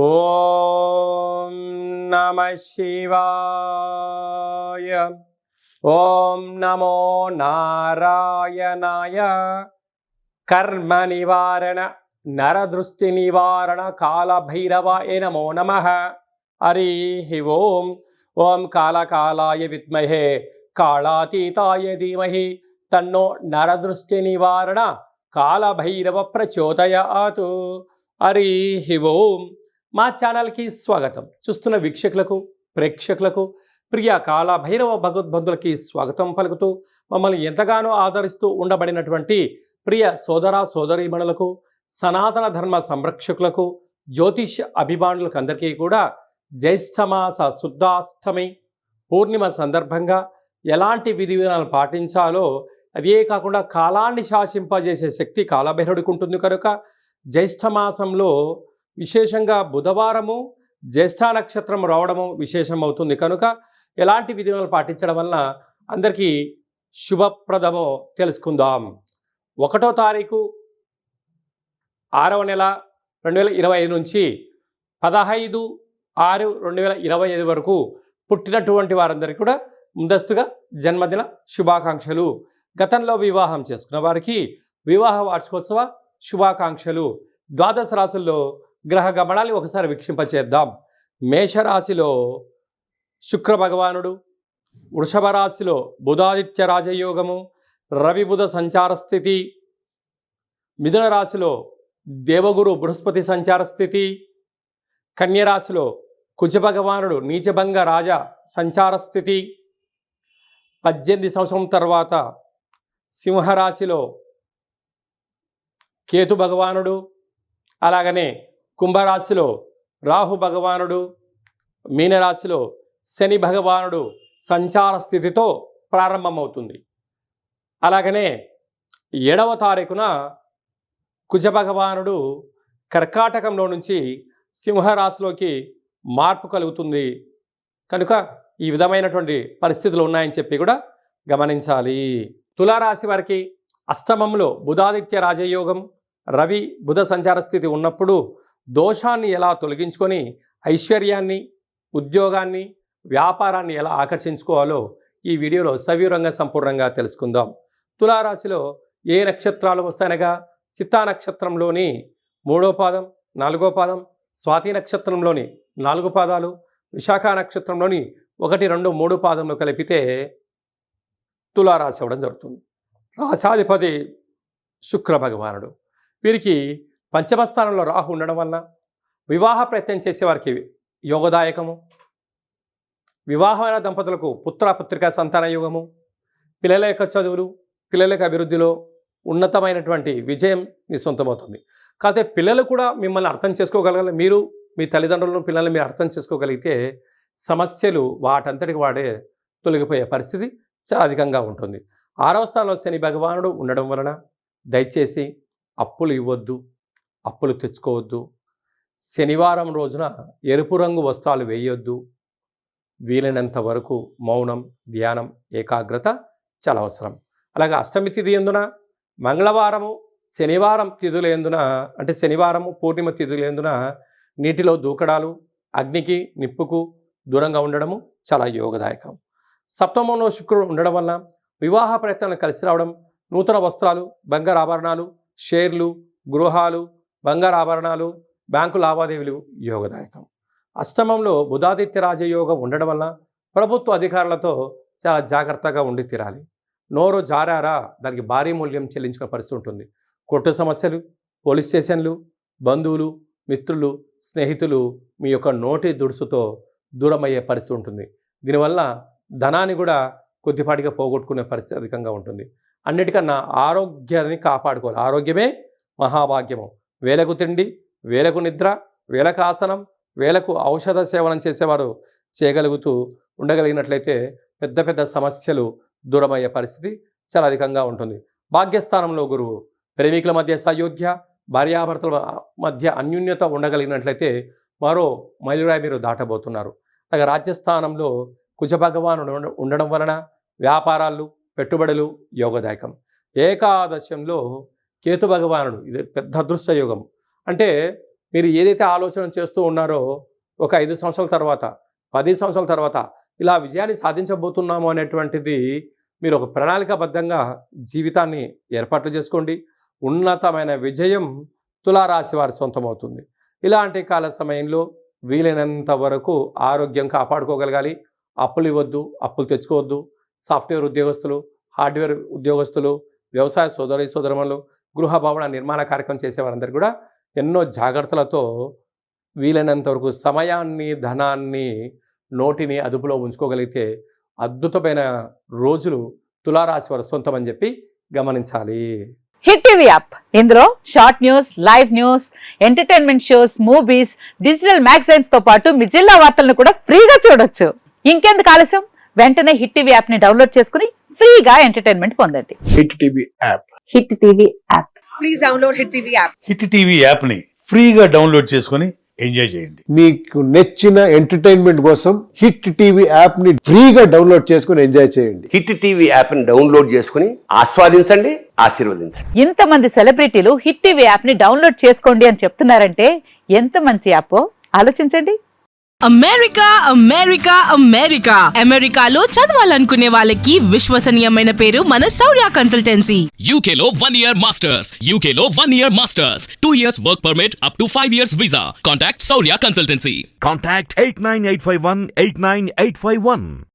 ఓం నమః శివాయ. ఓం నమో నారాయణాయ. కర్మ నివారణ నరదృష్టి నివారణ కాళభైరవాయ నమో నమః. హరి ఓం. ఓం కాళకాలాయ విద్మహే కాళాతీతాయ ధీమహి తన్నో నరదృష్టి నివారణ కాళభైరవ ప్రచోదయాతు. హరి ఓం. మా ఛానల్కి స్వాగతం. చూస్తున్న వీక్షకులకు, ప్రేక్షకులకు, ప్రియ కాళభైరవ భగవద్బంధులకి స్వాగతం పలుకుతూ మమ్మల్ని ఎంతగానో ఆదరిస్తూ ఉండబడినటువంటి ప్రియ సోదర సోదరీమణులకు, సనాతన ధర్మ సంరక్షకులకు, జ్యోతిష్ అభిమానులకు అందరికీ కూడా జ్యేష్ఠమాస శుద్ధాష్టమి పూర్ణిమ సందర్భంగా ఎలాంటి విధి విధానాలు పాటించాలో, అదే కాకుండా కాలాన్ని శాసింపజేసే శక్తి కాళభైరవుడికి ఉంటుంది కనుక జ్యేష్ఠమాసంలో విశేషంగా బుధవారము జ్యేష్ఠ నక్షత్రం రావడము విశేషం అవుతుంది కనుక ఎలాంటి విధానాలు పాటించడం వలన అందరికీ శుభప్రదమో తెలుసుకుందాం. 1వ తారీఖు 6వ నెల 2025 నుంచి 15/6/2025 వరకు పుట్టినటువంటి వారందరికీ కూడా ముందస్తుగా జన్మదిన శుభాకాంక్షలు. గతంలో వివాహం చేసుకున్న వారికి వివాహ వార్షికోత్సవ శుభాకాంక్షలు. ద్వాదశ రాశుల్లో గ్రహ గమనాన్ని ఒకసారి వీక్షింపచేద్దాం. మేషరాశిలో శుక్ర భగవానుడు, వృషభ రాశిలో బుధాదిత్య రాజయోగము, రవి బుధ సంచార స్థితి, మిథున రాశిలో దేవగురు బృహస్పతి సంచార స్థితి, కన్యరాశిలో కుజ భగవానుడు నీచభంగ రాజ సంచార స్థితి, 18 సంవత్సరం తర్వాత సింహరాశిలో కేతు భగవానుడు, అలాగనే కుంభరాశిలో రాహు భగవానుడు, మీనరాశిలో శని భగవానుడు సంచార స్థితితో ప్రారంభమవుతుంది. అలాగనే 7వ తారీఖున కుజ భగవానుడు కర్కాటకంలో నుంచి సింహరాశిలోకి మార్పు కలుగుతుంది కనుక ఈ విధమైనటువంటి పరిస్థితులు ఉన్నాయని చెప్పి కూడా గమనించాలి. తులారాశి వారికి అష్టమంలో బుధాదిత్య రాజయోగం, రవి బుధ సంచార స్థితి ఉన్నప్పుడు దోషాన్ని ఎలా తొలగించుకొని ఐశ్వర్యాన్ని, ఉద్యోగాన్ని, వ్యాపారాన్ని ఎలా ఆకర్షించుకోవాలో ఈ వీడియోలో సవివరంగా సంపూర్ణంగా తెలుసుకుందాం. తులారాశిలో ఏ నక్షత్రాలు వస్తాయనగా చిత్తా నక్షత్రంలోని 3వ పాదం, 4వ పాదం, స్వాతి నక్షత్రంలోని 4 పాదాలు, విశాఖ నక్షత్రంలోని 1, 2, 3 పాదంలో కలిపితే తులారాశి అవ్వడం జరుగుతుంది. రాశాధిపతి శుక్ర భగవానుడు. వీరికి పంచమ స్థానంలో రాహు ఉండడం వలన వివాహ ప్రయత్నం చేసేవారికి యోగదాయకము, వివాహమైన దంపతులకు పుత్ర పుత్రికా సంతాన యోగము, పిల్లల యొక్క చదువులు, పిల్లల యొక్క అభివృద్ధిలో ఉన్నతమైనటువంటి విజయం మీ సొంతమవుతుంది. కాకపోతే పిల్లలు కూడా మిమ్మల్ని అర్థం చేసుకోగలగాలి. మీరు మీ తల్లిదండ్రులను, పిల్లల్ని మీరు అర్థం చేసుకోగలిగితే సమస్యలు వాటంతటికి వాడే తొలగిపోయే పరిస్థితి చాలా అధికంగా ఉంటుంది. 6వ స్థానంలో శని భగవానుడు ఉండడం వలన దయచేసి అప్పులు ఇవ్వద్దు, అప్పులు తెచ్చుకోవద్దు. శనివారం రోజున ఎరుపు రంగు వస్త్రాలు వేయొద్దు. వీలైనంత వరకు మౌనం, ధ్యానం, ఏకాగ్రత చాలా అవసరం. అలాగే అష్టమి తిథి ఎందున మంగళవారము, శనివారం తిథులు ఎందున అంటే శనివారము పూర్ణిమ తిథులు ఎందున నీటిలో దూకడాలు, అగ్నికి నిప్పుకు దూరంగా ఉండడము చాలా యోగదాయకం. సప్తమంలో శుక్రుడు ఉండడం వల్ల వివాహ ప్రయత్నాలు కలిసి రావడం, నూతన వస్త్రాలు, బంగారు ఆభరణాలు, షేర్లు, గృహాలు, బంగారు ఆభరణాలు, బ్యాంకు లావాదేవీలు యోగదాయకం. అష్టమంలో బుధాదిత్య రాజయోగం ఉండడం వల్ల ప్రభుత్వ అధికారులతో చాలా జాగ్రత్తగా ఉండి తీరాలి. నోరు జారారా దానికి భారీ మూల్యం చెల్లించుకునే పరిస్థితి ఉంటుంది. కోర్టు సమస్యలు, పోలీస్ స్టేషన్లు, బంధువులు, మిత్రులు, స్నేహితులు మీ యొక్క నోటి దుడుసుతో దూరమయ్యే పరిస్థితి ఉంటుంది. దీనివల్ల ధనాన్ని కూడా కొద్దిపాటిగా పోగొట్టుకునే పరిస్థితి అధికంగా ఉంటుంది. అన్నిటికన్నా ఆరోగ్యాన్ని కాపాడుకోవాలి. ఆరోగ్యమే మహాభాగ్యము. వేలకు తిండి, వేలకు నిద్ర, వేలకు ఆసనం, వేలకు ఔషధ సేవనం చేసేవారు చేయగలుగుతూ ఉండగలిగినట్లయితే పెద్ద పెద్ద సమస్యలు దూరమయ్యే పరిస్థితి చాలా అధికంగా ఉంటుంది. భాగ్యస్థానంలో గురువు, ప్రేమికుల మధ్య సయోధ్య, భార్యాభర్తల మధ్య అన్యోన్యత ఉండగలిగినట్లయితే మరో మైలురాయి మీరు దాటబోతున్నారు. అలాగే రాజ్యస్థానంలో కుజ భగవానుడు ఉండడం వలన వ్యాపారాలు, పెట్టుబడులు యోగదాయకం. ఏకాదశంలో కేతు భగవానుడు, ఇది పెద్ద అదృష్ట యోగం. అంటే మీరు ఏదైతే ఆలోచన చేస్తూ ఉన్నారో ఒక 5 సంవత్సరాల తర్వాత 10 సంవత్సరాల తర్వాత ఇలా విజయాన్ని సాధించబోతున్నాము అనేటువంటిది మీరు ఒక ప్రణాళికాబద్ధంగా జీవితాన్ని ఏర్పాట్లు చేసుకోండి. ఉన్నతమైన విజయం తులారాశి వారి సొంతమవుతుంది. ఇలాంటి కాల సమయంలో వీలైనంత వరకు ఆరోగ్యం కాపాడుకోగలగాలి. అప్పులు ఇవ్వద్దు, అప్పులు తెచ్చుకోవద్దు. సాఫ్ట్వేర్ ఉద్యోగస్తులు, హార్డ్వేర్ ఉద్యోగస్తులు, వ్యవసాయ సోదరీమణులు, గృహ భవన నిర్మాణ కార్యక్రమం చేసే వారందరూ కూడా ఎన్నో జాగ్రత్తలతో వీలైనంత వరకు సమయాన్ని, ధనాన్ని, నోటిని అదుపులో ఉంచుకోగలిగితే అద్భుతమైన రోజులు తులారాశి వారి సొంతం అని చెప్పి గమనించాలి. హిట్ టీవీ యాప్, ఇందులో short news, live news, entertainment shows, movies, digital magazines తో పాటు మీ జిల్లా వార్తలను కూడా ఫ్రీగా చూడొచ్చు. ఇంకెందుకు ఆలస్యం, వెంటనే హిట్ టీవీ యాప్ ని డౌన్లోడ్ చేసుకుని ఫ్రీగా ఎంటర్టైన్మెంట్ పొందండి. Hit TV app. Hit TV app. Please download hit TV app. Hit TV app ని ఫ్రీగా డౌన్లోడ్ చేసుకుని ఎంజాయ్ చేయండి. మీకు నచ్చిన ఎంటర్టైన్మెంట్ కోసం హిట్ టీవీ యాప్ ని ఫ్రీగా డౌన్లోడ్ చేసుకుని ఎంజాయ్ చేయండి. హిట్ టీవీ యాప్ ని డౌన్లోడ్ చేసుకుని ఆస్వాదించండి, ఆశీర్వదించండి. ఇంతమంది సెలబ్రిటీలు హిట్ టీవీ యాప్ ని డౌన్లోడ్ చేసుకోండి అని చెప్తున్నారంటే ఎంత మంచి యాప్ ఆలోచించండి. అమెరికా అమెరికా అమెరికా అమెరికాలో చదవాలనుకునే వాళ్ళకి విశ్వసనీయమైన పేరు మన శౌర్య కన్సల్టెన్సీ. UK లో 1 year masters, UK లో 1 year masters, 2 years work permit up to 5 years visa. Contact Saurya Consultancy. Contact 89851 89851.